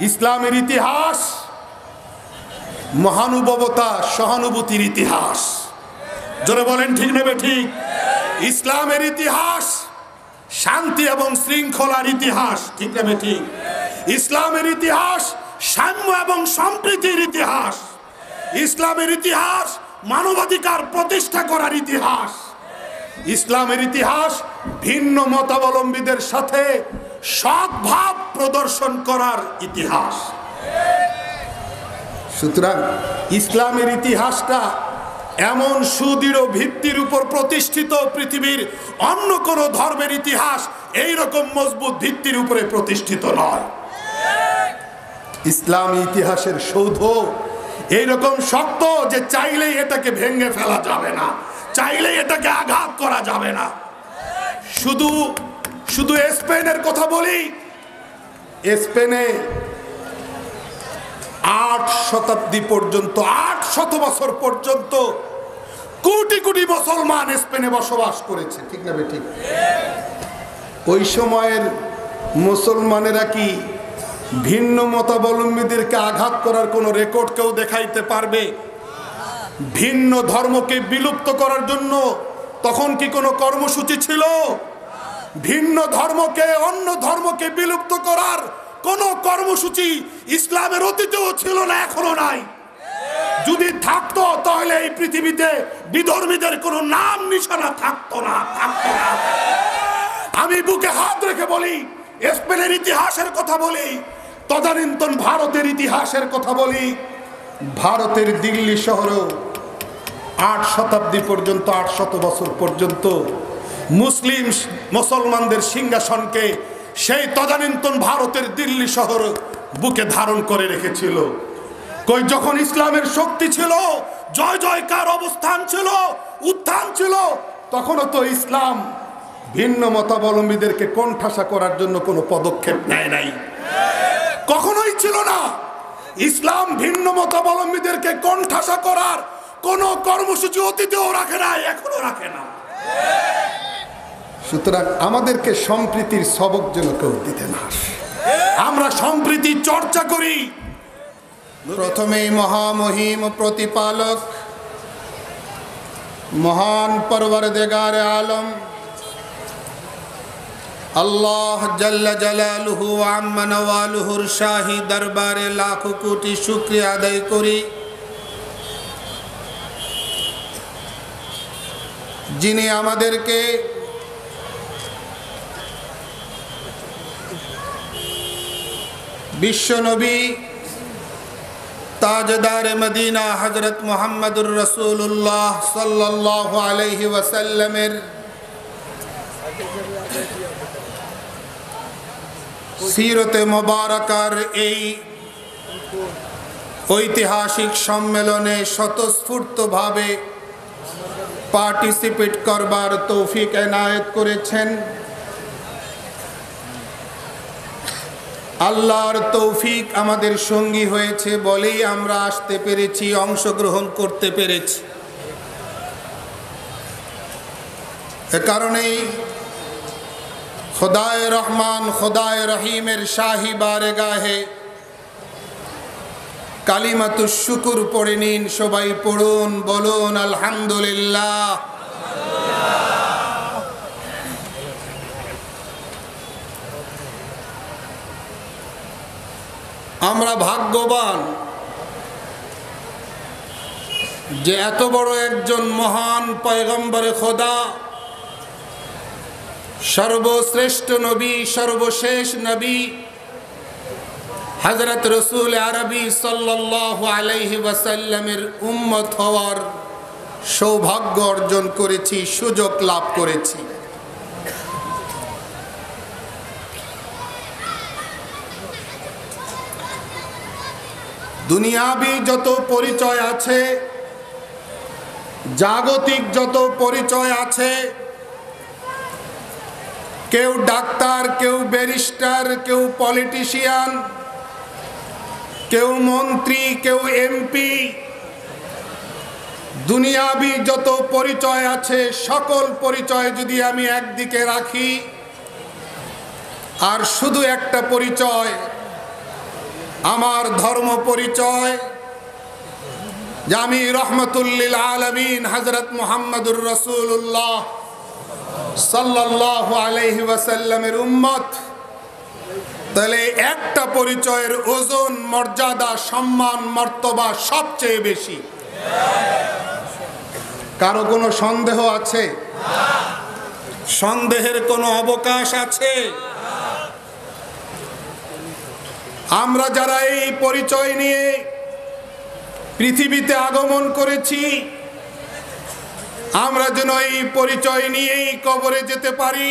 ইসলামের ইতিহাস মহানুভবতা, সহানুভূতির ইতিহাস। জোরে বলেন ঠিক নেবে ঠিক। ইসলামের ইতিহাস শান্তি এবং শৃঙ্খলার ইতিহাস, ঠিক নেবে ঠিক। ইসলামের ইতিহাস সাম্য এবং সম্প্রীতির ইতিহাস। ইসলামের ইতিহাস মানবাধিকার প্রতিষ্ঠা করার ইতিহাস। ইসলামের ইতিহাস ভিন্ন মতাবলম্বীদের সাথে সদ্ভাব প্রদর্শন করার ইতিহাস। সুতরাং ইসলামের ইতিহাসটা এমন সুদৃঢ় ভিত্তির উপর প্রতিষ্ঠিত, পৃথিবীর অন্য কোন ধর্মের ইতিহাস এই রকম মজবুত ভিত্তির উপরে প্রতিষ্ঠিত নয়। ইসলামী ইতিহাসের সৌধ এইরকম শক্ত যে চাইলেই এটাকে ভেঙে ফেলা যাবে না, চাইলেই এটাকে আঘাত করা যাবে না। শুধু শুধু স্পেনের কথা বলি, স্পেনে 8 শতাব্দী পর্যন্ত, 800 বছর পর্যন্ত কোটি কোটি মুসলমান স্পেনে বসবাস করেছে, ঠিক না ঠিক? ওই সময়ের মুসলমানেরা কি ভিন্ন মতাবলম্বীদেরকে আঘাত করার কোনো রেকর্ড কেউ দেখাইতে পারবে? ভিন্ন ধর্মকে বিলুপ্ত করার জন্য তখন কি কোনো কর্মসূচি ছিল? ভিন্ন ধর্মকে, অন্য ধর্মকে বিলুপ্ত করার কোনো কর্মসূচি ইসলামের অতীতেও ছিল না, এখনো নাই। যদি থাকতো তাহলে এই পৃথিবীতে বিধর্মীদের কোনো নাম নিশানা থাকতো না, থাকতো না। আমি বুকে হাত রেখে বলি, স্পেনের ইতিহাসের কথা বলি, তদানীন্তন ভারতের ইতিহাসের কথা বলি। ভারতের দিল্লি শহরেও 8 শতাব্দী পর্যন্ত, 800 বছর পর্যন্ত মুসলমানদের সিংহাসনকে সেই তদানীন্তন ভারতের দিল্লি শহর বুকে ধারণ করে রেখেছিল। কই যখন ইসলামের শক্তি ছিল, জয় জয়কার অবস্থান ছিল, উত্থান ছিল, তখনও তো ইসলাম ভিন্ন মতাবলম্বীদেরকে কোণঠাসা করার জন্য কোনো পদক্ষেপ নেয় নাই, কখনোই ছিল না। ইসলাম ভিন্ন মতাবলম্বীদেরকে কোণঠাসা করার কোনো কর্মসূচি অতীতেও রাখে নাই, এখনো রাখে না। সুতরাং আমাদেরকে সম্প্রীতির সবক যেন কেউ দিতে না আসে, আমরা সম্প্রীতি চর্চা করি। প্রথমেই মহামহিম প্রতিপালক মহান পরওয়ারদিগারে আলম আল্লাহ জাল্লা জালালুহু ওয়া আম্মা নওয়ালুহুর শাহী দরবারে লাখো কোটি শুকরিয়া আদায় করি, যিনি আমাদেরকে বিশ্বনবী তাজদার মদিনা হযরত মুহাম্মদুর রাসূলুল্লাহ সাল্লাল্লাহু আলাইহি ওয়াসাল্লামের সিরতে মুবারাকার এই ঐতিহাসিক সম্মেলনে স্বতঃস্ফূর্তভাবে পার্টিসিপেট করবার তৌফিক এনায়েত করেছেন। আল্লাহর তৌফিক আমাদের সঙ্গী হয়েছে বলেই আমরা আসতে পেরেছি, অংশগ্রহণ করতে পেরেছি। এ কারণেই খোদায়ে রহমান, খোদায়ে রহিমের শাহী বারগাহে কালিমাতুশ শুকুর পড়ে নিন। সবাই পড়ুন, বলুন আলহামদুলিল্লাহ। আমরা ভাগ্যবান যে এত বড় একজন মহান পয়গম্বরে খোদা, সর্বশ্রেষ্ঠ নবী, সর্বশেষ নবী হযরত রাসূল আরবি সাল্লাল্লাহু আলাইহি ওয়াসাল্লামের উম্মত হওয়ার সৌভাগ্য অর্জন করেছি, সুযোগ লাভ করেছি। দুনিয়াবি যত পরিচয় আছে, জাগতিক যত পরিচয় আছে, কেউ ডাক্তার, কেউ ব্যারিস্টার, কেউ পলিটিশিয়ান, কেউ মন্ত্রী, কেউ এমপি, দুনিয়াবি যত পরিচয় আছে সকল পরিচয় যদি আমি একদিকে রাখি আর শুধু একটা পরিচয় আমার ধর্ম পরিচয় যে আমি রহমতুল্লিল আলামিন হযরত মুহাম্মদুর রাসূলুল্লাহ সাল্লাল্লাহু আলাইহি ওয়াসাল্লামের উম্মত। তাহলে একটা পরিচয়ের ওজন, মর্যাদা, সম্মান, মর্তবা সবচেয়ে বেশি। কারো কোনো সন্দেহ আছে? সন্দেহের কোনো অবকাশ আছে? আমরা যারা এই পরিচয় নিয়ে পৃথিবীতে আগমন করেছি, আমরা যেন এই পরিচয় নিয়েই কবরে যেতে পারি,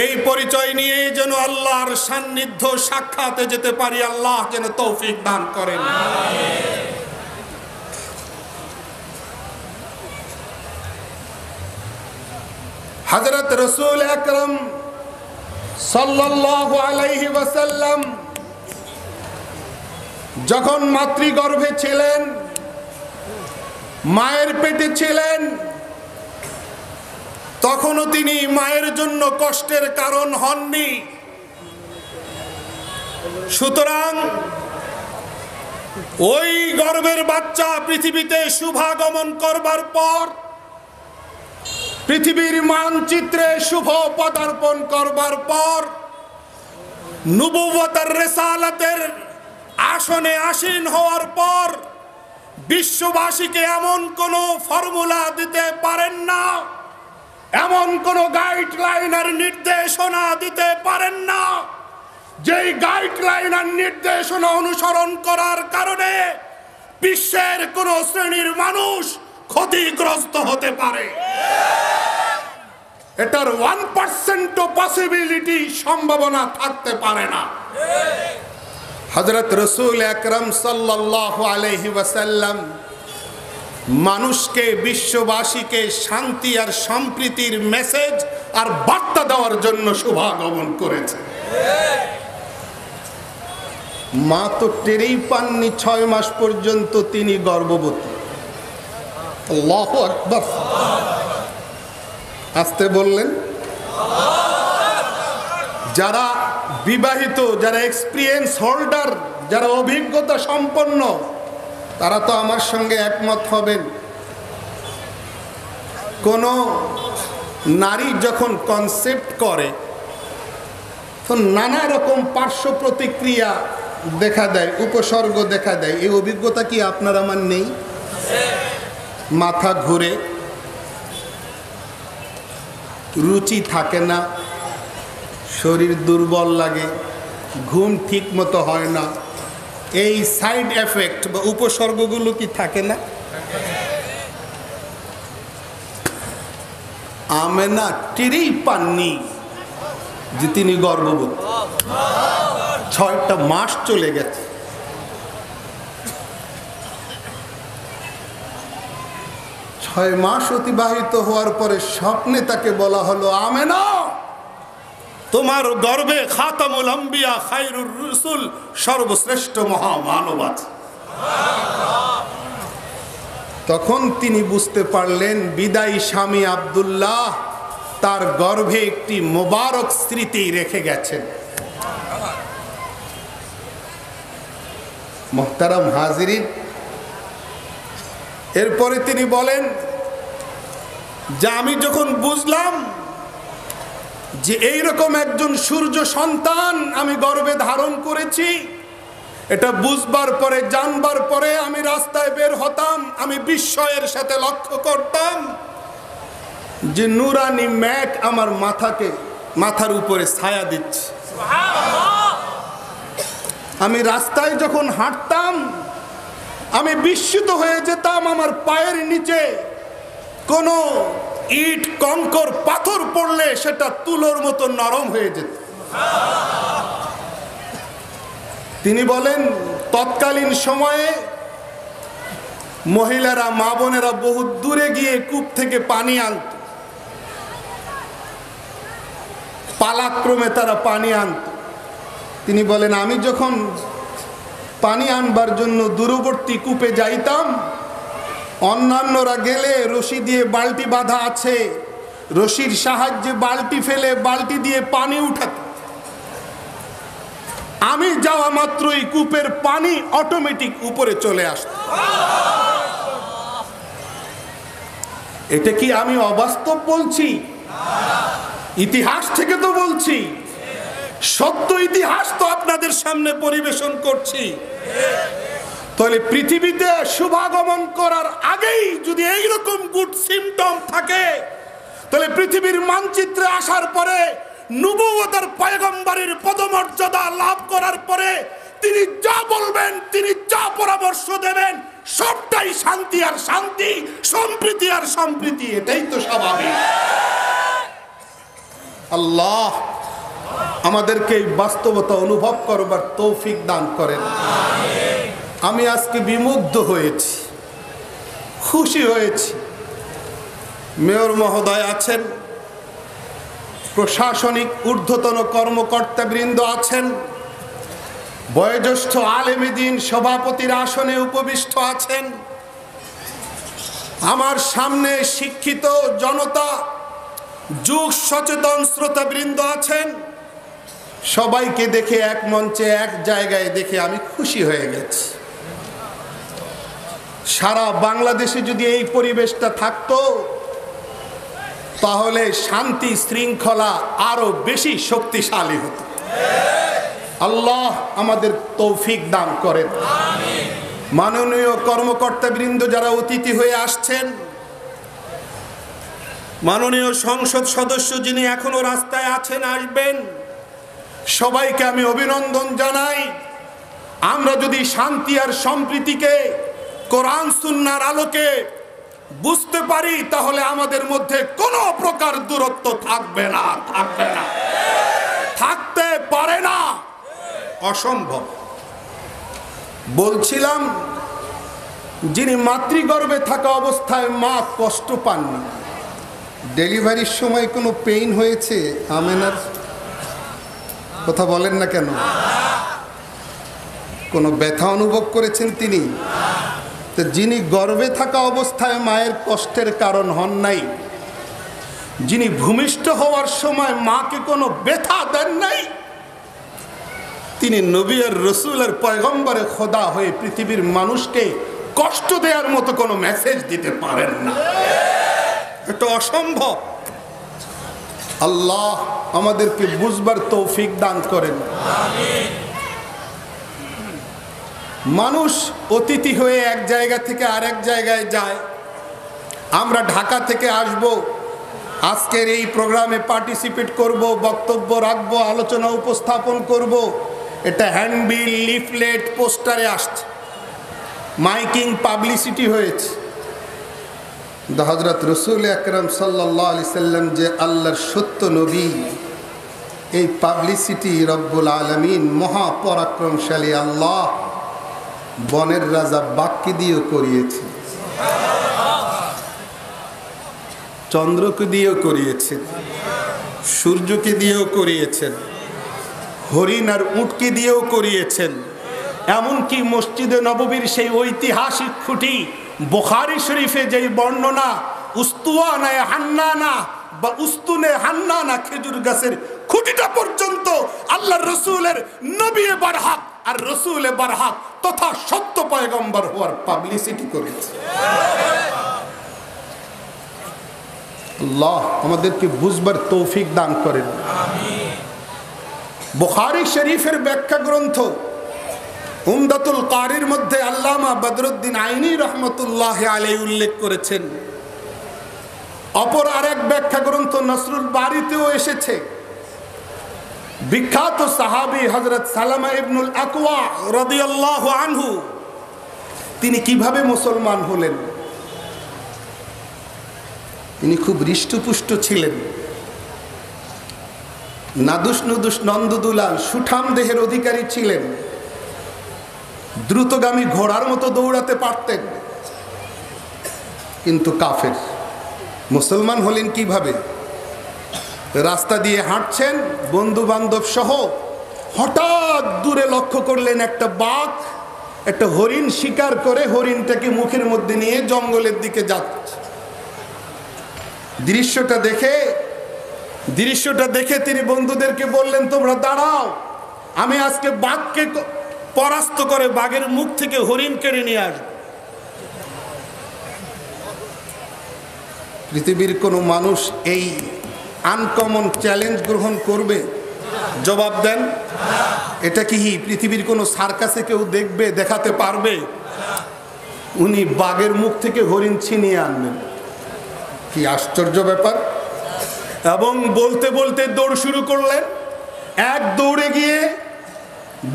এই পরিচয় নিয়ে যেন আল্লাহর সান্নিধ্য সাক্ষাতে যেতে পারি। আল্লাহ যেন তৌফিক দান করেন। হযরত রাসূল আকরাম সাল্লাল্লাহু আলাইহি ওয়াসাল্লাম যখন মাতৃগর্ভে ছিলেন, মায়ের পেটে ছিলেন, তখনও তিনি মায়ের জন্য কষ্টের কারণ হননি। সুতরাং ওই গর্ভের বাচ্চা পৃথিবীতে শুভাগমন করবার পর, পৃথিবীর মানচিত্রে শুভ পদার্পণ করবার পর, নবুয়তের রিসালাতের আসনে আসীন হওয়ার পর বিশ্ববাসীকে এমন কোন ফর্মুলা দিতে পারেন না, এমন কোন গাইডলাইন আর নির্দেশনা দিতে পারেন না যেই গাইডলাইন আর নির্দেশনা অনুসরণ করার কারণে বিশ্বের কোন শ্রেণীর মানুষ ক্ষতিগ্রস্ত হতে পারে। এটার 1% পসিবিলিটি, সম্ভাবনা থাকতে পারে না। হযরত রাসূল আকরাম সাল্লাল্লাহু আলাইহি ওয়াসাল্লাম মানুষকে, বিশ্ববাসীকে শান্তি আর সম্প্রীতির মেসেজ আর বার্তা দেওয়ার জন্য শুভাগমন করেছে। মা তো টেরেই পাননি 6 মাস পর্যন্ত তিনি গর্ভবতী। আল্লাহু আকবার। আসতে বললেন। যারা বিবাহিত, যারা এক্সপিরিয়েন্স হোল্ডার, যারা অভিজ্ঞতা সম্পন্ন, তারা তো আমার সঙ্গে একমত হবেন। কোন নারী যখন কনসেপ্ট করে তো নানা রকম পার্শ্ব প্রতিক্রিয়া দেখা দেয়, উপসর্গ দেখা দেয়। এই অভিজ্ঞতা কি আপনার আমার নেই? মাথা ঘুরে, রুচি থাকে না, শরীর দুর্বল লাগে, ঘুম ঠিক মতো হয় না। এই সাইড এফেক্ট বা উপসর্গগুলো কি থাকে না? আমেনা টেরেই পাননি যে তিনি গর্ভবতী। 6টা মাস চলে গেছে। ছয় মাস অতিবাহিত হওয়ার পরে স্বপ্নে তাকে বলা হলো, আমেনা, তোমার গর্ভে খাতামুল আম্বিয়া, খায়রুর রাসূল, সর্বশ্রেষ্ঠ মহামানব আছে। তখন তিনি বুঝতে পারলেন বিদায়ী স্বামী আব্দুল্লাহ তার গর্ভে একটি মোবারক স্মৃতি রেখে গেছেন। মুহতারাম হাজিরিন, এরপরে তিনি বলেন যে আমি যখন বুঝলাম যে এইরকম একজন সূর্য সন্তান আমি গর্ভে ধারণ করেছি, এটা বুঝবার পরে, জানবার পরে আমি রাস্তায় বের হতাম, আমি বিস্ময়ের সাথে লক্ষ্য করতাম যে নুরানি মেঘ আমার মাথার উপরে ছায়া দিচ্ছে। আমি রাস্তায় যখন হাঁটতাম আমি বিস্মিত হয়ে যেতাম, আমার পায়ের নিচে কোনো ইট, কংকর, পাথর পড়লে সেটা তুলোর মতো নরম হয়ে যেত। তিনি বলেন তৎকালীন সময়ে মহিলারা, মা বোনেরা বহু দূরে গিয়ে কূপ থেকে পানি আনত, পালাক্রমে তারা পানি আনত। তিনি বলেন আমি যখন পানি আনবার জন্য দূরবর্তী কূপে যাইতাম, অন্যান্যরা গেলে রশি দিয়ে বালতি বাঁধা আছে, রশির সাহায্যে বালতি ফেলে বালতি দিয়ে পানি উঠাত। আমি যাওয়া মাত্রই কূপের পানি অটোমেটিক উপরে চলে আসত। এটা কি আমি অবাস্তব বলছি? ইতিহাস থেকে তো বলছি, সত্য ইতিহাস তো আপনাদের সামনে পরিবেশন করছি। তাহলে পৃথিবীতে শুভাগমন করার আগেই যদি এইরকম গুড সিমটম থাকে, তাহলে পৃথিবীর মানচিত্রে আসার পরে নবুয়তের পয়গম্বরের পদমর্যাদা লাভ করার পরে তিনি যা বলবেন, তিনি যা পরামর্শ দেবেন, সবটাই শান্তি আর শান্তি, সম্প্রীতি আর সম্প্রীতি। এটাই তো স্বাভাবিক। আল্লাহ আমাদেরকে এই বাস্তবতা অনুভব করবার তৌফিক দান করেন। আমি আজকে বিমুগ্ধ হয়েছি, খুশি হয়েছি। মেয়র মহোদয় আছেন, প্রশাসনিক ঊর্ধ্বতন কর্মকর্তাবৃন্দ আছেন, বয়োজ্যেষ্ঠ আলেমে দ্বীন সভাপতির আসনে উপবিষ্ট আছেন, আমার সামনে শিক্ষিত জনতা, যুগ সচেতন শ্রোতাবৃন্দ আছেন। সবাইকে দেখে এক মঞ্চে এক জায়গায় দেখে আমি খুশি হয়ে গেছি। সারা বাংলাদেশে যদি এই পরিবেশটা থাকতো, তাহলে শান্তি শৃঙ্খলা আরো বেশি শক্তিশালী হতো। আল্লাহ আমাদের তৌফিক দান করেন। মাননীয় কর্মকর্তাবৃন্দ যারা অতিথি হয়ে আসছেন, মাননীয় সংসদ সদস্য যিনি এখনো রাস্তায় আছেন, আসবেন, সবাইকে আমি অভিনন্দন জানাই। আমরা যদি শান্তি আর সম্প্রীতিকে কোরআন সুন্নাহর আলোকে বুঝতে পারি, তাহলে আমাদের মধ্যে কোনো প্রকার দূরত্ব থাকবে না, থাকতে পারে না, অসম্ভব। বলছিলাম, যিনি মাতৃগর্ভে থাকা অবস্থায় মা কষ্ট পাননি, ডেলিভারির সময় কোনো পেইন হয়েছে? আমেনার কথা বলেন না কেন? কোনো ব্যথা অনুভব করেছেন তিনি? তো যিনি গর্ভে থাকা অবস্থায় মায়ের কষ্টের কারণ হন নাই, যিনি ভূমিষ্ঠ হওয়ার সময় মাকে কোনো ব্যথা দেন নাই, তিনি নবী আর রসুল আর পয়গম্বরে খোদা হয়ে পৃথিবীর মানুষকে কষ্ট দেওয়ার মতো কোনো মেসেজ দিতে পারেন না। এটা অসম্ভব। আল্লাহ আমাদেরকে বুঝবার তৌফিক দান করেন। মানুষ অতিথি হয়ে এক জায়গা থেকে আরেক জায়গায় যায়। আমরা ঢাকা থেকে আসব, আজকের এই প্রোগ্রামে পার্টিসিপেট করব, বক্তব্য রাখবো, আলোচনা উপস্থাপন করব। এটা হ্যান্ডবিল, লিফলেট, পোস্টারে আসছে, মাইকিং, পাবলিসিটি হয়েছে। হযরত রাসূল আকরাম সাল্লাল্লাহু আলাইহি সাল্লাম যে আল্লাহর সত্য নবী, এই পাবলিসিটি রব্বুল আলামিন মহাপরাক্রমশালী আল্লাহ বনের রাজা বাক্কি দিয়েও করিয়েছে, চন্দ্রকে দিয়েও করিয়েছেন, সূর্যকে দিয়েও করিয়েছেন, হরিণ আর উটকে দিয়েও করিয়েছেন। এমনকি মসজিদে নববীর সেই ঐতিহাসিক খুঁটি বুখারী শরীফে যেই বর্ণনা, উস্তুয়ানায়ে হান্নানা বা উস্তুনে হান্নানা, খেজুর গাছের খুঁটিটা পর্যন্ত আল্লাহর রাসূলের নবী বারহাক আর রাসূলে বারহাক তথা সত্য পয়গম্বর হওয়ার পাবলিসিটি করেছে। আল্লাহ আমাদেরকে বুঝবার তৌফিক দান করেন। বুখারী শরীফের ব্যাখ্যা গ্রন্থ উমদাতুল কারির মধ্যে আল্লামা বদরুদ্দিন আইনি রহমতুল্লাহ আলাইহি উল্লেখ করেছেন। অপর আরেক ব্যাখ্যা গ্রন্থ নসরুল বারীতেও এসেছে। বিখ্যাত সাহাবী হযরত সালামা ইবনুল আকওয়া রাদিয়াল্লাহু আনহু, তিনি কিভাবে মুসলমান হলেন? তিনি খুব হৃষ্টপুষ্ট ছিলেন, নাদুস নুদুস নন্দদুলাল সুঠাম দেহের অধিকারী ছিলেন, দ্রুতগামী ঘোড়ার মতো দৌড়াতে পারতেন, কিন্তু কাফের। মুসলমান হলেন কিভাবে? রাস্তা দিয়ে হাঁটছেন বন্ধু বান্ধব সহ, হঠাৎ দূরে লক্ষ্য করলেন একটা বাঘ একটা হরিণ শিকার করে হরিণটাকে মুখের মধ্যে নিয়ে জঙ্গলের দিকে যাচ্ছে। দৃশ্যটা দেখে তিনি বন্ধুদেরকে বললেন, তোমরা দাঁড়াও, আমি আজকে বাঘকে পরাস্ত করে বাঘের মুখ থেকে হরিণ কেড়ে নিয়ে আসব। পৃথিবীর কোনো মানুষ এই আনকমন চ্যালেঞ্জ গ্রহণ করবে? জবাব দেন। এটা কি পৃথিবীর কোনো সার্কাসে কেউ দেখবে, দেখাতে পারবে? উনি বাঘের মুখ থেকে হরিণ ছিনিয়ে আনবেন। কি আশ্চর্য ব্যাপার! এবং বলতে বলতে দৌড় শুরু করলেন। এক দৌড়ে গিয়ে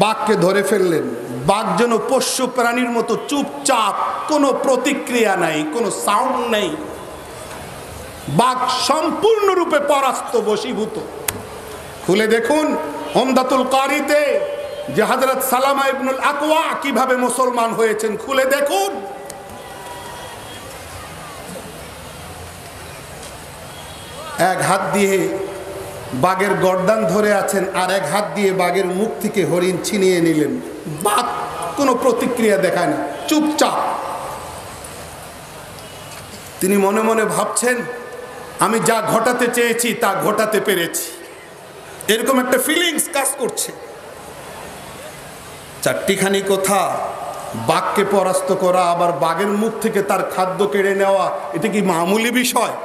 বাঘকে ধরে ফেললেন। বাঘ যেন পোষ্য প্রাণীর মতো চুপচাপ, কোনো প্রতিক্রিয়া নাই, কোনো সাউন্ড নেই। বাঘ সম্পূর্ণরূপে পরাস্ত, বশীভূত। খুলে দেখুন উমদাতুল কারিতে যে হযরত সালামা ইবনুল আকওয়া কিভাবে মুসলমান হয়েছেন, খুলে দেখুন। এক হাত দিয়ে বাঘের গর্দান ধরে আছেন, আর এক হাত দিয়ে বাঘের মুখ থেকে হরিণ ছিনিয়ে নিলেন। বাঘ কোনো প্রতিক্রিয়া দেখায় না, চুপচাপ। তিনি মনে মনে ভাবছেন, আমি যা ঘটাতে চেয়েছি তা ঘটাতে পেরেছি, এরকম একটা ফিলিংস কাজ করছে। চারটিখানি কথা, বাঘকে পরাস্ত করা, আবার বাঘের মুখ থেকে তার খাদ্য কেড়ে নেওয়া, এটা কি মামুলি বিষয়?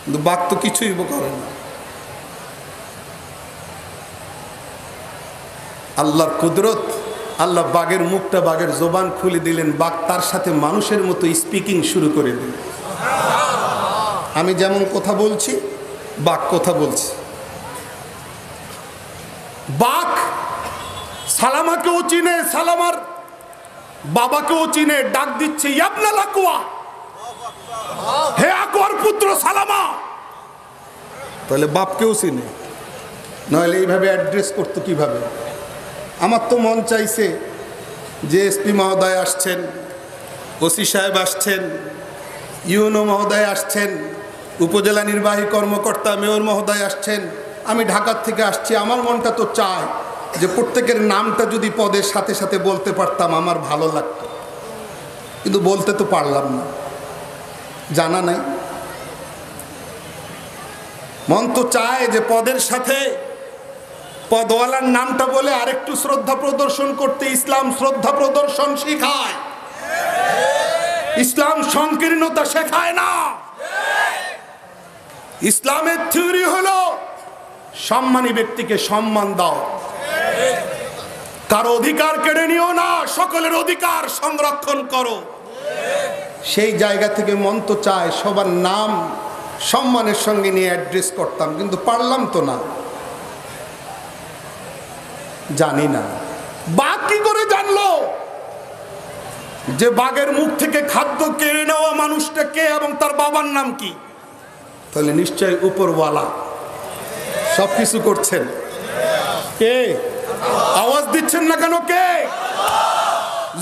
কিন্তু বাঘ তো কিছুই করে না। আল্লাহর কুদরত, আল্লাহ বাঘের মুখটা, বাঘের জবান খুলে দিলেন। বাঘ তার সাথে মানুষের মতো স্পিকিং শুরু করে দিলেন। আমি যেমন কথা বলছি, বাঘ কথা বলছে। বাঘ সালামাকেও চিনে, সালামার বাবাকেও চিনে, ডাক দিচ্ছে, ইয়াবনাল আকওয়া, হে আকওয়ার পুত্র সালামা। তাহলে বাপকেও চিনে, নইলে এইভাবে অ্যাড্রেস করতো কিভাবে? আমার তো মন চাইছে যে এসপি মহোদয় আসছেন, ওসি সাহেব আসছেন, ইউনো মহোদয় আসছেন, উপজেলা নির্বাহী কর্মকর্তা মেয়র মহোদয় আসছেন, আমি ঢাকার থেকে আসছি। আমার মনটা তো চায় যে প্রত্যেকের নামটা যদি পদের সাথে সাথে বলতে পারতাম আমার ভালো লাগতো, কিন্তু বলতে তো পারলাম না, জানা নাই। মন তো চায় যে পদের সাথে পদওয়ালার নামটা বলে আরেকটু শ্রদ্ধা প্রদর্শন করতে। ইসলাম শ্রদ্ধা প্রদর্শন শেখায়, ইসলাম সংকীর্ণতা শেখায় না। ইসলামের থিওরি হলো সম্মানী ব্যক্তিকে সম্মান দাও, কারো অধিকার কেড়ে নিও না, সকলের অধিকার সংরক্ষণ করো। সেই জায়গা থেকে মন তো চায় সবার নাম সম্মানের সঙ্গে নিয়ে অ্যাড্রেস করতাম, কিন্তু পারলাম তো না। জানি না বাঘ কি করে জানলো যে বাঘের মুখ থেকে খাদ্য কেড়ে নেওয়া মানুষটা কে এবং তার বাবার নাম কি? তাহলে নিশ্চয়ই উপরওয়ালা সবকিছু করছেন। কে? আওয়াজ দিচ্ছেন না কেন? কে?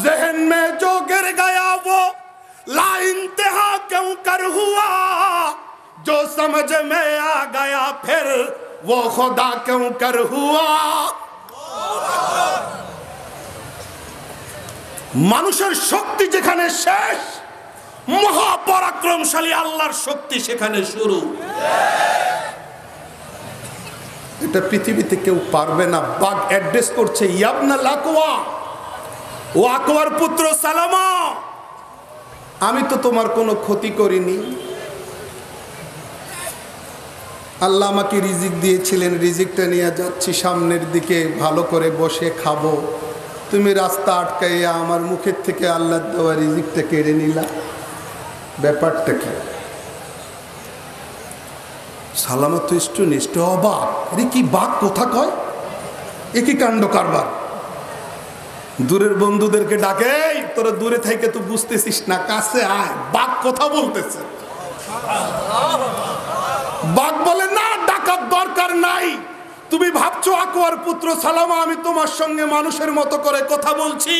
জহন মে জো গির গয়া वो ला इंतहा क्यों कर हुआ, जो समझ में आ गया फिर वो खुदा क्यों कर हुआ। মানুষের শক্তি যেখানে শেষ, মহাপরাক্রমশালী আল্লাহর শক্তি সেখানে শুরু। এটা পৃথিবীতে কেউ পারবে না। বাঘ অ্যাড্রেস করছে, ইয়াবনাল আকওয়া, ও আকওয়ার পুত্র সালামা, আমি তো তোমার কোনো ক্ষতি করিনি। আল্লাহ আমাকে রিজিক দিয়েছিলেন, রিজিকটা নিয়ে যাচ্ছি সামনের দিকে, ভালো করে বসে খাবো, তুমি রাস্তা আটকাইয়া আমার মুখের থেকে আল্লাহর দেওয়া রিজিকটা কেড়ে নিলা। ব্যাপারটা কি? সালামা তো নিষ্ঠ অবাক, আরে কি বাঘ কথা কয়, এ কি কাণ্ড কারবার। দূরের বন্ধুদেরকে ডাকে, তোরা দূরে থেকে তো বুঝতেছিস না, কাছে আয়, বাঘ কথা বলতেছে। বাঘ বলে, না, ডাকার দরকার নাই, তুমি ভাবছো আকওয়ার পুত্র সালামা আমি তোমার সঙ্গে মানুষের মতো করে কথা বলছি,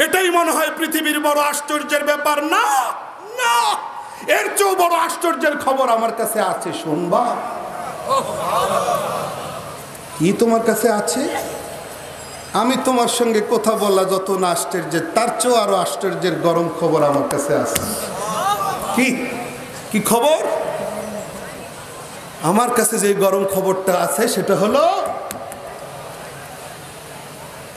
এটাই মনে হয় পৃথিবীর বড় আশ্চর্যের ব্যাপার। না না, এর চেয়েও বড় আশ্চর্যের খবর আমার কাছে আছে, শুনবা? কি তোমার কাছে আছে? আমি তোমার সঙ্গে কথা বলা যত না আশ্চর্যের, তার চেয়েও আরো আশ্চর্যের গরম খবর আমার কাছে আছে। কি কি খবর? আমার কাছে যে গরম খবরটা আছে সেটা হলো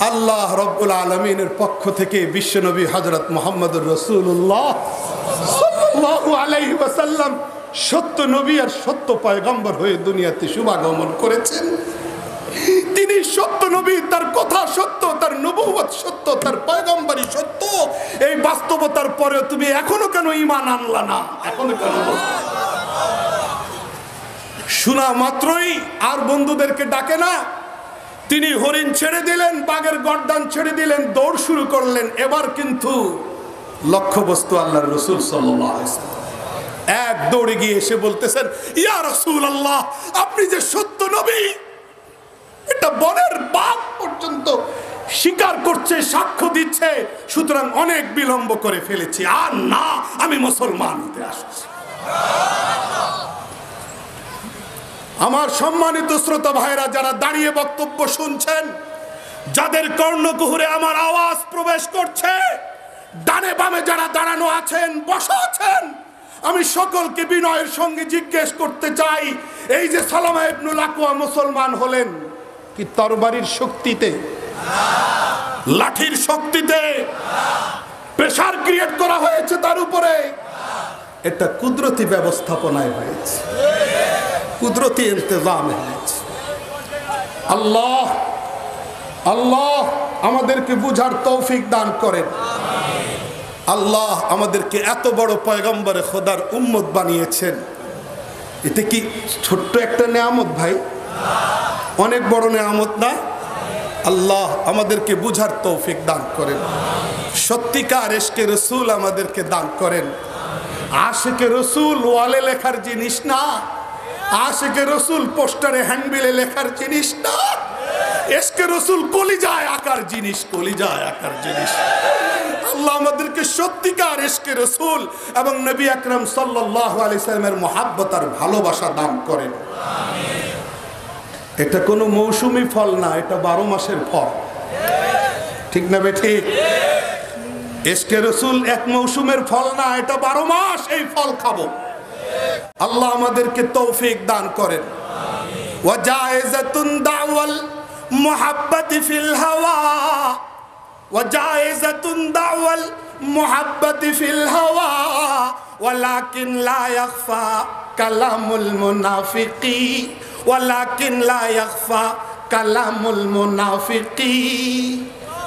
আল্লাহ রব্বুল আলমিনের পক্ষ থেকে বিশ্বনবী হযরত মুহাম্মদুর রাসূলুল্লাহ সাল্লাল্লাহু আলাইহি ওয়াসাল্লাম সত্য নবী আর সত্য পয়গম্বর হয়ে দুনিয়াতে শুভাগমন করেছেন। তিনি সত্য নবী, তার কথা সত্য, তার নবুয়ত সত্য, তার পয়গম্বরী সত্য। এই বাস্তবতার পরেও তুমি এখনো কেন ঈমান আনলা না? এখনো কেন? শোনা মাত্রই আর বন্ধুদেরকে ডাকে না। তিনি হরিণ ছেড়ে দিলেন, বাঘের গর্দান ছেড়ে দিলেন, দৌড় শুরু করলেন। এবার কিন্তু লক্ষ্যবস্তু আল্লাহর রাসূল সাল্লাল্লাহু আলাইহি ওয়াসাল্লাম। এক দৌড়ে গিয়ে এসে বলতেছেন, ইয়া রাসূলুল্লাহ, আপনি যে সত্য নবী, এটা বনের বাঘ পর্যন্ত স্বীকার করছে, সাক্ষ্য দিচ্ছে। সুতরাং অনেক বিলম্ব করে ফেলেছি, আর না, আমি মুসলমান হতে আসছি। আমার সম্মানিত শ্রোতা ভাইরা, যারা দাঁড়িয়ে বক্তব্য শুনছেন, যাদের কর্ণকুহরে আমার আওয়াজ প্রবেশ করছে, ডানে বামে যারা দাঁড়ানো আছেন, বসা আছেন, আমি সকলকে বিনয়ের সঙ্গে জিজ্ঞেস করতে চাই, এই যে সালামা ইবনুল আকওয়া মুসলমান হলেন, কি তরবারির শক্তিতে, লাঠির শক্তিতে, প্রেসার ক্রিয়েট করা হয়েছে তার উপরে? এটা কুদরতি ব্যবস্থাপনায় হয়েছে, কুদরতি ইন্তজামে হয়েছে। আল্লাহ আল্লাহ আমাদেরকে বুঝার তৌফিক দান করেন। আল্লাহ আমাদেরকে এত বড় পয়গম্বরে খোদার উম্মত বানিয়েছেন। এতে কি ছোট্ট একটা নেয়ামত ভাই? অনেক বড় নেয়ামত না? আল্লাহ আমাদেরকে বুঝার তৌফিক দান করেন। সত্যিকার ইশকে রসুল আমাদেরকে দান করেন। আশিকে রসুল ওয়ালে লেখার জিনিস না, আশিকে রসুল পোস্টারে হ্যান্ডবিলে লেখার জিনিস না, ইশকে রসুল কলিজায় আকার জিনিস, কলিজায় আকার জিনিস। আল্লাহ আমাদেরকে সত্যিকার ইশকে রসুল এবং নবী আকরাম সাল্লাল্লাহু আলাইহি সাল্লামের মহাব্বত আর ভালোবাসা দান করেন। এটা কোনো মৌসুমি ফল না, এটা 12 মাসের ফল। ঠিক না বেঠিক? ইশকে রসুল এক মৌসুমের ফল না, এটা 12 মাস এই ফল খাবো। আল্লাহ আমাদেরকে তৌফিক দান করেন। ওয়া জায়েজাতুন দাওয়াল মুহাব্বতি ফিল হাওয়া, ওয়া জায়েজাতুন দাওয়াল মুহাব্বতি ফিল হাওয়া, ওয়ালাকিন লা ইয়াখফা কালামুল মুনাফিকি, ওয়ালাকিন লা ইয়াখফা কালামুল মুনাফিকি।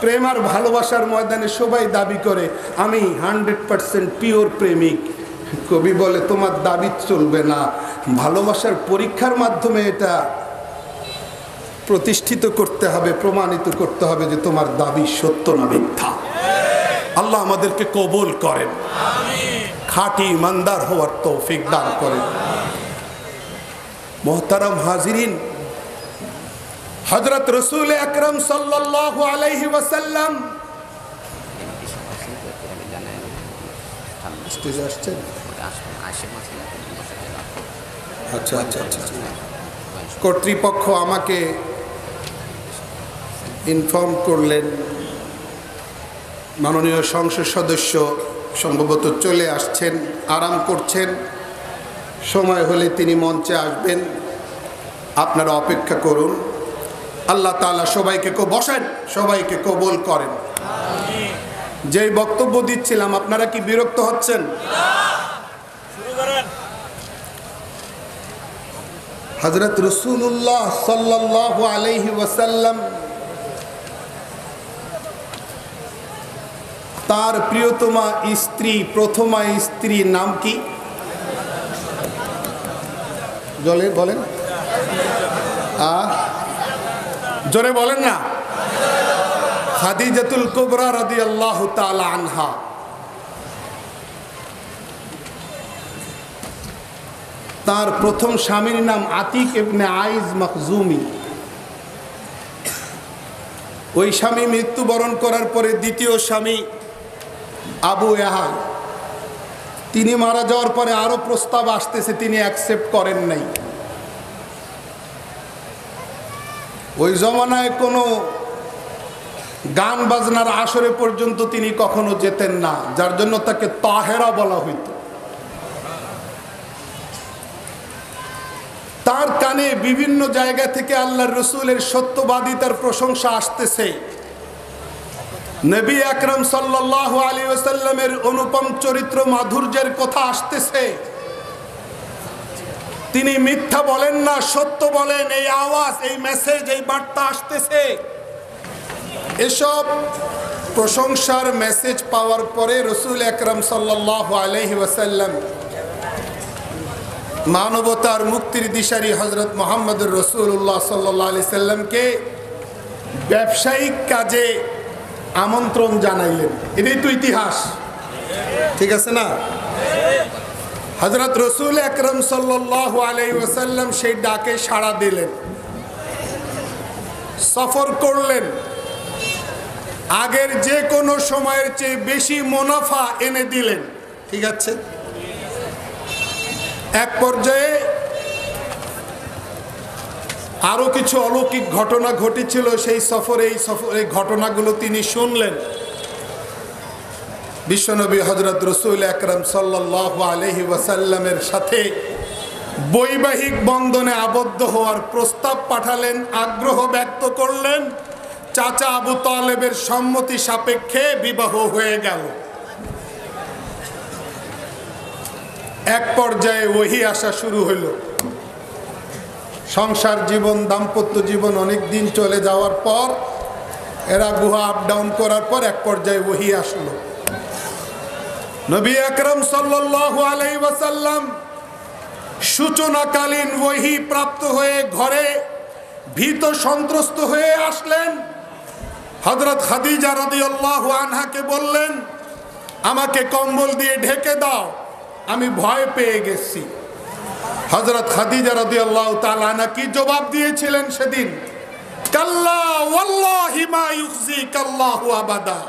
প্রেম আর ভালোবাসার ময়দানে সবাই দাবি করে আমি 100% পিওর প্রেমিক। কবি বলে তোমার দাবি চলবে না, ভালোবাসার পরীক্ষার মাধ্যমে এটা প্রতিষ্ঠিত করতে হবে, প্রমাণিত করতে হবে যে তোমার দাবি সত্য না মিথ্যা। আল্লাহ আমাদেরকে কবুল করেন, খাঁটি ইমানদার হওয়ার তৌফিক দান করেন। মোহতারাম হাজিরিন, হযরত রাসূল আকরাম সাল্লাল্লাহু আলাইহি ওয়াসাল্লাম আচ্ছা আচ্ছা আচ্ছা কর্তৃপক্ষ আমাকে ইনফর্ম করলেন, মাননীয় সংসদ সদস্য সম্ভবত চলে আসছেন, আরাম করছেন, সময় হলে তিনি মঞ্চে আসবেন, আপনারা অপেক্ষা করুন। আল্লাহ তাআলা সবাইকে বসেন, সবাইকে কবুল করেন। যেই বক্তব্য দিচ্ছিলাম, আপনারা কি বিরক্ত হচ্ছেন? হযরত রাসূলুল্লাহ সাল্লাল্লাহু আলাইহি ওয়াসাল্লাম তার প্রিয়তমা স্ত্রী, প্রথমা স্ত্রী নাম কি? জলে বলেন, জোরে বলেন না। খাদিজাতুল কুবরা রাদিয়াল্লাহু তাআলা আনহা। তার প্রথম স্বামীর নাম আতিক ইবনে আইজ মাখজুমি। ওই স্বামী মৃত্যুবরণ করার পরে দ্বিতীয় স্বামী আবু এহাল, তিনি মারা যাওয়ার পরে আরো প্রস্তাব আসতেছে, তিনি অ্যাকসেপ্ট করেন নাই। ওই জমানায় কোনো গান বাজনার আসরে পর্যন্ত তিনি কখনো যেতেন না, যার জন্য তাকে তাহেরা বলা হইত। তার কানে বিভিন্ন জায়গা থেকে আল্লাহর রাসূলের সত্যবাদিতার প্রশংসা আসতেছে, নবী আকরাম সাল্লাল্লাহু আলাইহি ওয়াসাল্লামের অনুপম চরিত্র মাধুর্যের কথা আসতেছে। তিনি মিথ্যা বলেন না, সত্য বলেন। এই আওয়াজ, এই মেসেজ, এই বার্তা আসতেছে। এসব প্রশংসার মেসেজ পাওয়ার পরে রাসূল আকরাম সাল্লাল্লাহু আলাইহি ওয়াসাল্লাম মানবতার মুক্তির দিশারি হযরত মুহাম্মদুর রাসূলুল্লাহ সাল্লাল্লাহু আলাইহি সাল্লামকে ব্যবসায়িক কাজে আমন্ত্রণ জানাইলেন। এটাই তো ইতিহাস, ঠিক আছে না? হযরত রাসূল আকরাম সাল্লাল্লাহু আলাইহি ওয়াসাল্লাম সেই ডাকে সাড়া দিলেন, সফর করলেন। আগের যে কোনো সময়ের চেয়ে বেশি মুনাফা এনে দিলেন, ঠিক আছে? এক পর্যায়ে আরো কিছু অলৌকিক ঘটনা ঘটেছিল সেই সফরে। এই ঘটনাগুলো তিনি শুনলেন। বিশ্বনবী হযরত রাসূল আকরাম সাল্লাল্লাহু আলাইহি ওয়াসাল্লামের সাথে বৈবাহিক বন্ধনে আবদ্ধ হওয়ার প্রস্তাব পাঠালেন, আগ্রহ ব্যক্ত করলেন। চাচা আবু তালেবের সম্মতি সাপেক্ষে বিবাহ হয়ে গেল। এক পর্যায়ে ওহী আসা শুরু হইল। সংসার জীবন, দাম্পত্য জীবন অনেক দিন চলে যাওয়ার পর, এরা গুহা আপ ডাউন করার পর এক পর্যায়ে ওহী আসলো। নবী আকরাম সাল্লাল্লাহু আলাইহি ওয়াসাল্লাম সূচনাকালীন ওহী প্রাপ্ত হয়ে ঘরে ভীত সন্ত্রস্ত হয়ে আসলেন। হযরত খাদিজা রাদিয়াল্লাহু আনহাকে বললেন, আমাকে কম্বল দিয়ে ঢেকে দাও, আমি ভয় পেয়ে গেছি। হযরত খাদিজা রাদিয়াল্লাহু তাআলা আনহা কি জবাব দিয়েছিলেন সেদিন? কাল্লা ওয়াল্লাহি মা ইউখজিকাল্লাহু আবাদা।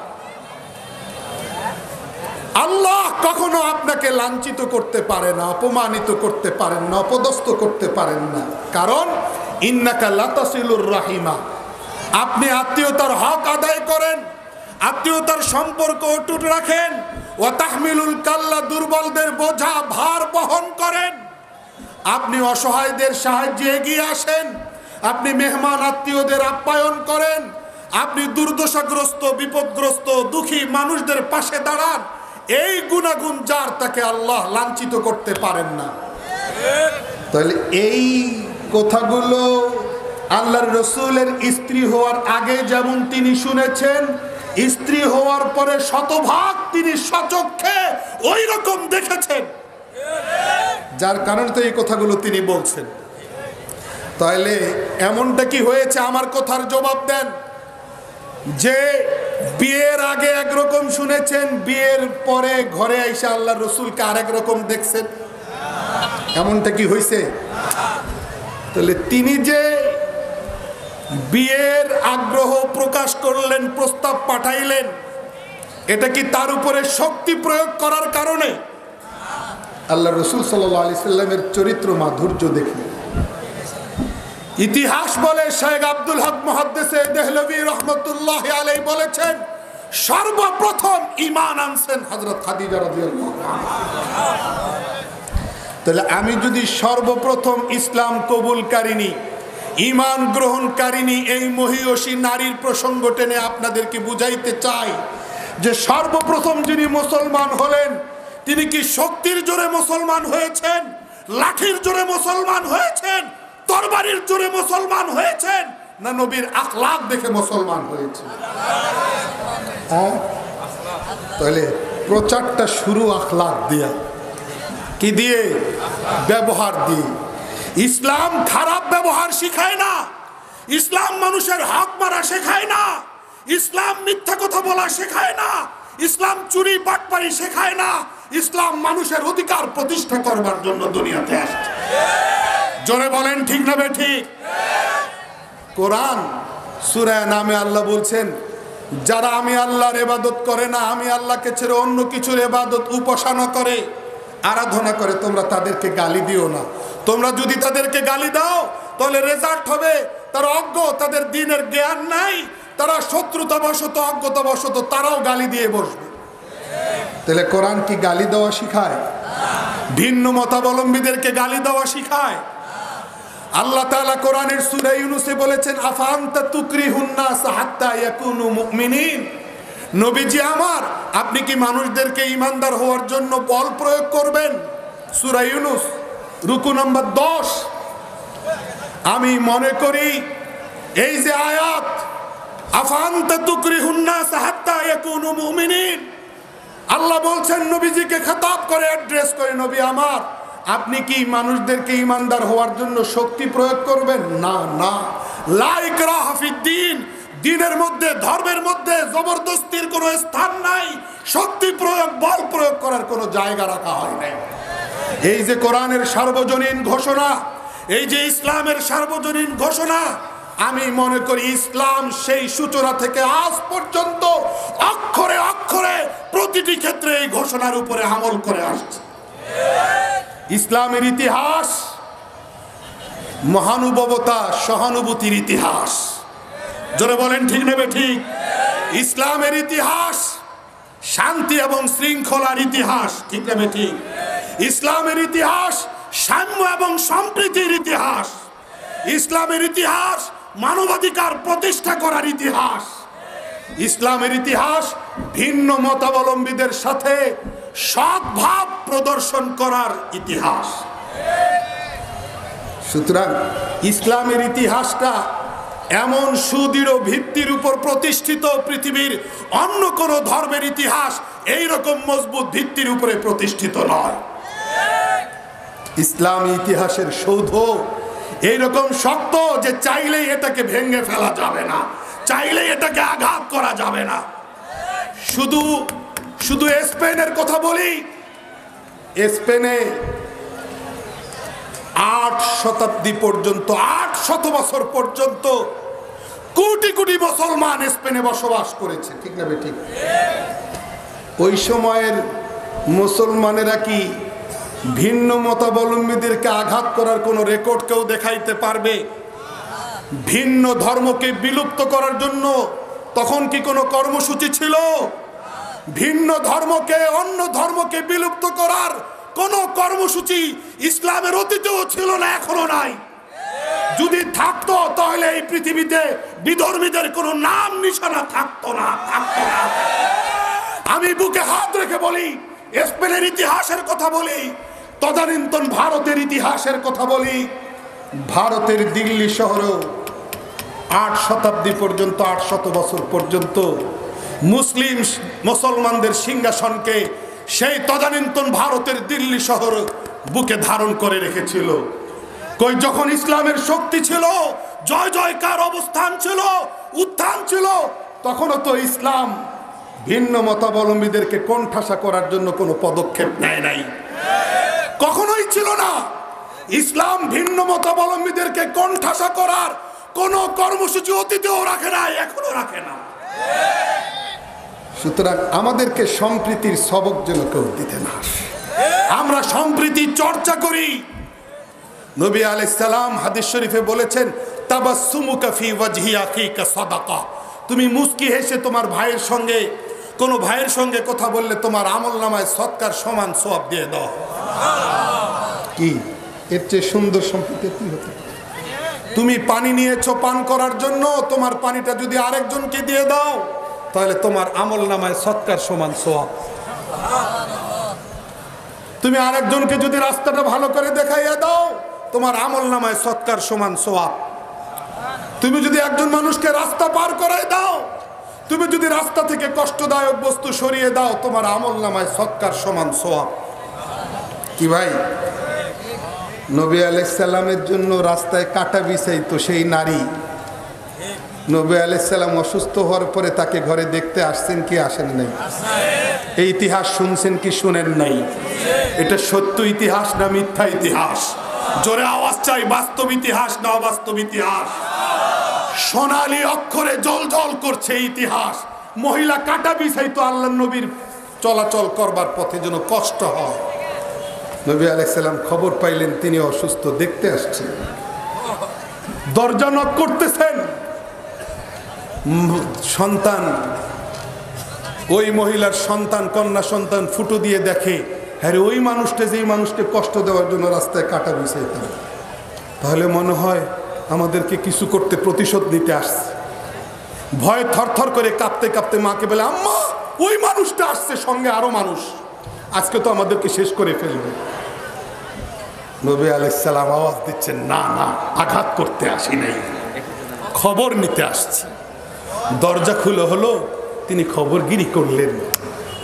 আল্লাহ কখনো আপনাকে লাঞ্ছিত করতে পারে না, অপমানিত করতে পারেন না, অপদস্থ করতে পারেন না। কারণ ইন্নাকা লাতাসিলুর রাহিমা, আপনি আত্মীয়তার হক আদায় করেন, আত্মীয়তার সম্পর্ক অটুট রাখেন। ওয়া তাহমিলুল কাল্লা, দুর্বলদের বোঝা ভার বহন করেন। আপনি অসহায়দের সাহায্যে এগিয়ে আসেন, আপনি মেহমান আত্মীয়দের আপ্যায়ন করেন, আপনি দুর্দশাগ্রস্ত, বিপদগ্রস্ত, দুঃখী মানুষদের পাশে দাঁড়ান। এই গুণাগুণ যার, তাকে আল্লাহ লাঞ্ছিত করতে পারেন না। তাহলে এই কথাগুলো আল্লাহর রসুলের স্ত্রী হওয়ার আগে যেমন তিনি শুনেছেন, স্ত্রী হওয়ার পরে শতভাগ তিনি স্বচক্ষে ওই রকম দেখেছেন, যার কারণে তো এই কথাগুলো তিনি বলছেন। তাহলে এমনটা কি হয়েছে? আমার কথার জবাব দেন। যে বিয়ের আগে একরকম শুনেছেন, বিয়ের পরে ঘরে আইসা আল্লাহ রসুলকে আরেক রকম দেখছেন, এমনটা কি হয়েছে? তাহলে তিনি যে বিয়ের আগ্রহ প্রকাশ করলেন, প্রস্তাব পাঠাইলেন, এটা কি তার উপরে শক্তি প্রয়োগ করার কারণে? আল্লাহ রসুল সাল্লাল্লাহু আলাইহি সাল্লামের চরিত্র মাধুর্য দেখে ইতিহাস বলে, শেখ আব্দুল হক মুহাদ্দিসে দেহলভী রহমতুল্লাহ আলাইহি বলেছেন, সর্বপ্রথম ঈমান আনছেন হযরত খাদিজা রাদিয়াল্লাহু আনহা। তাহলে আমি যদি সর্বপ্রথম ইসলাম কবুলকারিনী, ঈমান গ্রহণকারিনী এই মহিয়সী নারীর প্রসঙ্গ টেনে আপনাদেরকে বুঝাইতে চাই যে সর্বপ্রথম যিনি মুসলমান হলেন, তিনি কি শক্তির জোরে মুসলমান হয়েছেন, লাঠির জোরে মুসলমান হয়েছেন, তরবারির জোরে মুসলমান হয়েছেন, না নবীর আখলাক দেখে মুসলমান হয়েছে? তাহলে প্রচারটা শুরু আখলাক দিয়া। কি দিয়ে? ব্যবহার দিয়ে। ইসলাম খারাপ ব্যবহার শিখায় না, ইসলাম মানুষের হক মারা শেখায় না, ইসলাম মিথ্যা কথা বলা শেখায় না, ইসলাম চুরি বাটপারি শেখায় না। ইসলাম মানুষের অধিকার প্রতিষ্ঠা করবার জন্য দুনিয়াতে আসছে। জোরে বলেন ঠিক না বেঠিক? কোরআন সূরা নামে আল্লাহ বলছেন, যারা আমি আল্লাহর ইবাদত করে না, আমি আল্লাহকে ছেড়ে অন্য কিছুর ইবাদত উপাসনা করে, আরাধনা করে, তোমরা তাদেরকে গালি দিও না। তোমরা যদি তাদেরকে গালি দাও তাহলে রেজাল্ট হবে তারা অজ্ঞ, তাদের দ্বীনের জ্ঞান নাই, তারা শত্রুতাবশত, অজ্ঞতাবশত তারাও গালি দিয়ে বসবে। তাহলে কোরআন কি গালি দেওয়া শিখায়? ভিন্ন মতাবলম্বীদেরকে গালি দেওয়া শিখায়? আল্লাহ তাআলা কোরআনের সূরা ইউনূসে বলেছেন, আফাআনতা তুকরিহুন নাস হাত্তা ইয়াকুনু মুমিনিন। নবীজি আমার, আপনি কি মানুষদেরকে ইমানদার হওয়ার জন্য বল প্রয়োগ করবেন? সূরা ইউনূস রুকু নম্বর 10। আমি মনে করি এই যে আয়াত, আফান্তা তুকরিহুন নাস হাত্তা ইয়াকুনু মুমিনিন, আল্লাহ বলছেন নবীজিকে খেতাব করে, অ্যাড্রেস করে, নবী আমার, আপনি কি মানুষদেরকে ইমানদার হওয়ার জন্য শক্তি প্রয়োগ করবেন? না না, লা ইকরাহা ফিদ্দীন, দ্বীনের মধ্যে, ধর্মের মধ্যে জবরদস্তির কোনো স্থান নাই। শক্তি প্রয়োগ, বল প্রয়োগ করার কোনো জায়গা রাখা হয় নাই। এই যে কোরআনের সার্বজনীন ঘোষণা, এই যে ইসলামের সার্বজনীন ঘোষণা, আমি মনে করি ইসলাম সেই সূচনা থেকে আজ পর্যন্ত অক্ষরে অক্ষরে প্রতিটি ক্ষেত্রে এই ঘোষণার উপরে আমল করে আসছে। ইসলামের ইতিহাস মহানুভবতা, সহানুভূতির ইতিহাস। জোরে বলেন ঠিক নেবে ঠিক। ইসলামের ইতিহাস শান্তি এবং শৃঙ্খলার ইতিহাস, ঠিক নেবে ঠিক। ইসলামের ইতিহাস সাম্য এবং সম্প্রীতির ইতিহাস। ইসলামের ইতিহাস মানবাধিকার প্রতিষ্ঠা করার ইতিহাস। ইসলামের ইতিহাস ভিন্ন মতাবলম্বীদের সাথে সদ্ভাব প্রদর্শন করার ইতিহাস। সুতরাং ইসলামের ইতিহাসটা এমন সুদৃঢ় ভিত্তির উপর প্রতিষ্ঠিত, পৃথিবীর অন্য কোন ধর্মের ইতিহাস এই রকম মজবুত ভিত্তির উপরে প্রতিষ্ঠিত নয়। ইসলামী ইতিহাসের সৌধ এইরকম শক্ত যে চাইলেই এটাকে ভেঙে ফেলা যাবে না, চাইলেই এটাকে আঘাত করা যাবে না। শুধু শুধু স্পেনের কথা বলি, স্পেনে 8 শতাব্দী পর্যন্ত, 800 বছর পর্যন্ত কোটি কোটি মুসলমান স্পেনে বসবাস করেছে, ঠিক না বেঠিক? ওই সময়ের মুসলমানেরা কি ভিন্ন মতাবলম্বীদেরকে আঘাত করার কোনো রেকর্ড কেউ দেখাইতে পারবে? ভিন্ন ধর্মকে বিলুপ্ত করার জন্য তখন কি কোনো কর্মসূচি ছিল? ভিন্ন ধর্মকে, অন্য ধর্মকে বিলুপ্ত করার কোনো কর্মসূচি ইসলামের অতীতেও ছিল না, এখনো নাই। যদি থাকতো তাহলে এই পৃথিবীতে বিধর্মীদের কোনো নাম নিশানা থাকতো না, থাকতো না। আমি বুকে হাত রেখে বলি, স্পেনের ইতিহাসের কথা বলি, তদানীন্তন ভারতের ইতিহাসের কথা বলি। ভারতের দিল্লি শহরেও 8 শতাব্দী পর্যন্ত, 800 বছর পর্যন্ত মুসলমানদের সিংহাসনকে সেই তদানীন্তন ভারতের দিল্লি শহর বুকে ধারণ করে রেখেছিল। কই যখন ইসলামের শক্তি ছিল, জয় জয়কার অবস্থান ছিল, উত্থান ছিল, তখনও তো ইসলাম ভিন্ন মতাবলম্বীদেরকে কোণঠাসা করার জন্য কোনো পদক্ষেপ নেয় নাই, কখনোই ছিল না। ইসলাম ভিন্ন মতাবলম্বীদেরকে কোণঠাসা করার কোনো কর্মসূচি অতীতেও রাখে নাই, এখনো রাখে না। সুতরাং আমাদেরকে সম্প্রীতির সবক যেন কেউ দিতে না আসে, আমরা সম্প্রীতি চর্চা করি। নবী আলাইহিস সালাম হাদিস শরীফে বলেছেন, তাবাসসুমুকা ফি ওয়াজহি আখিকা সাদাকা, তুমি মুস্কি হেসে তোমার ভাইয়ের সঙ্গে, কোনো ভাইয়ের সঙ্গে কথা বললে তোমার আমলনামায় সৎকার সমান সওয়াব দিয়ে দাও। কি এর চেয়ে সুন্দর সম্প্রীতি কি হতে পারে? তুমি পানি নিয়েছো পান করার জন্য, তোমার পানিটা যদি আরেকজনকে দিয়ে দাও তাহলে তোমার আমলনামায় সৎকার সমান সওয়াব। তুমি আরেকজনকে যদি রাস্তাটা ভালো করে দেখাইয়া দাও, তোমার আমলনামায় সৎকার সমান সওয়াব। তুমি যদি একজন মানুষকে রাস্তা পার করায় দাও, তুমি যদি রাস্তা থেকে কষ্টদায়ক বস্তু সরিয়ে দাও, তোমার আমলনামায় সৎকার সমান সওয়াব। কি ভাই, নবী আলাইহিস সালামের জন্য রাস্তায় কাটা বিছাইতো সেই নারী, নবী আলাইহিস সালাম অসুস্থ হওয়ার পরে তাকে ঘরে দেখতে আসছেন কি আসেন নাই? এই ইতিহাস শুনছেন কি শুনেন নাই? এটা সত্য ইতিহাস না মিথ্যা ইতিহাস? জোরে আওয়াজ চাই, বাস্তব ইতিহাস না অবাস্তব ইতিহাস? সোনালী অক্ষরে জলজল করছে ইতিহাস। মহিলা কাটা বিছাইতো আল্লাহর নবীর চলাচল করবার পথে যেন কষ্ট হয়। নবী আলাইহিস সালাম খবর পাইলেন তিনি অসুস্থ, দেখতে আসছেন, দরজা নক করতেছেন। সন্তান, ওই মহিলার সন্তান, কন্যা সন্তান ফুটো দিয়ে দেখে, হ্যাঁ ওই মানুষটা যেই মানুষকে কষ্ট দেওয়ার জন্য রাস্তায় কাটা বিছাইতাম, তাহলে মনে হয় আমাদেরকে কিছু করতে, প্রতিশোধ নিতে আসছে। ভয়ে থরথর করে কাঁপতে কাঁপতে মাকে বলে, আম্মা ওই মানুষটা আসছে, সঙ্গে আরো মানুষ, আজকে তো আমাদেরকে শেষ করে ফেলবে। নবী আলাইহিস সালাম আওয়াজ দিচ্ছেন, না না, আঘাত করতে আসি নাই, খবর নিতে আসছি। দরজা খুলে হলো, তিনি খবরগিরি করলেন,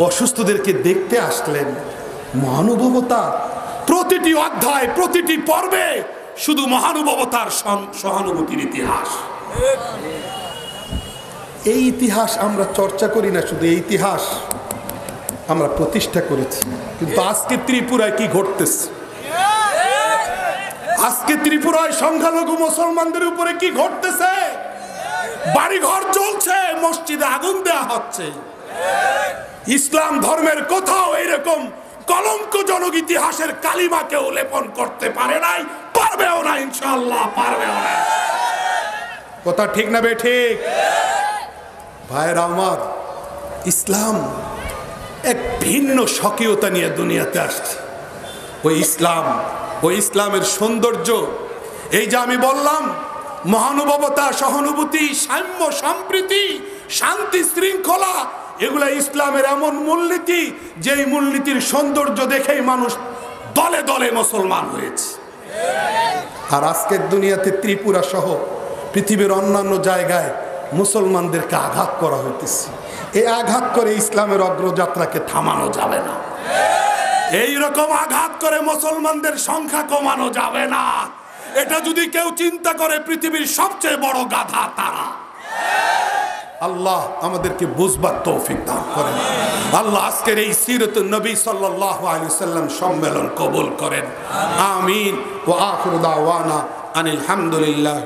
অসুস্থদেরকে দেখতে আসলেন। মহানুভবতা, প্রতিটি অধ্যায়, প্রতিটি পর্বে শুধু মহানুভবতার সহানুভূতির ইতিহাস। এই ইতিহাস আমরা চর্চা করি না, শুধু এই ইতিহাস আমরা প্রতিষ্ঠা করেছি। কিন্তু আজকে ত্রিপুরায় কি ঘটতেছে, আজকে ত্রিপুরায় সংখ্যালঘু মুসলমানদের উপরে কি ঘটতেছে? বাড়িঘর জ্বলছে, মসজিদে আগুন দেওয়া হচ্ছে। ইসলাম ধর্মের কোথাও এইরকম কলঙ্কজনক ইতিহাসের কালিমা কেউ লেপন করতে পারে নাই, পারবেও না, ইনশাআল্লাহ পারবেও না। কথা ঠিক না বেঠিক? ভাইরা আমার, ইসলাম এক ভিন্ন স্বকীয়তা নিয়ে দুনিয়াতে আসছে। ওই ইসলাম, ওই ইসলামের সৌন্দর্য, এই যে আমি বললাম মহানুভবতা, সহানুভূতি, সাম্য, সম্প্রীতি, শান্তি, শৃঙ্খলা, এগুলা ইসলামের এমন মূলনীতি, যেই মূলনীতির সৌন্দর্য দেখেই মানুষ দলে দলে মুসলমান হয়েছে। আর আজকের দুনিয়াতে ত্রিপুরা সহ পৃথিবীর অন্যান্য জায়গায় মুসলমানদেরকে আঘাত করা হইতেছে। এই আঘাত করে ইসলামের অগ্রযাত্রাকে থামানো যাবে না। এই রকম আঘাত করে মুসলমানদের সংখ্যা কমানো যাবে না। এটা যদি কেউ চিন্তা করে, পৃথিবীর সবচেয়ে বড় গাধা তারা। আল্লাহ আমাদেরকে বুঝবার তৌফিক দান করেন। আল্লাহ আজকের এই সিরাতুন নবী সাল্লাল্লাহু আলাইহি ওয়াসাল্লাম সম্মেলন কবুল করেন। আমিন। ওয়া আখিরু দাওয়ানা আনিল হামদুলিল্লাহ।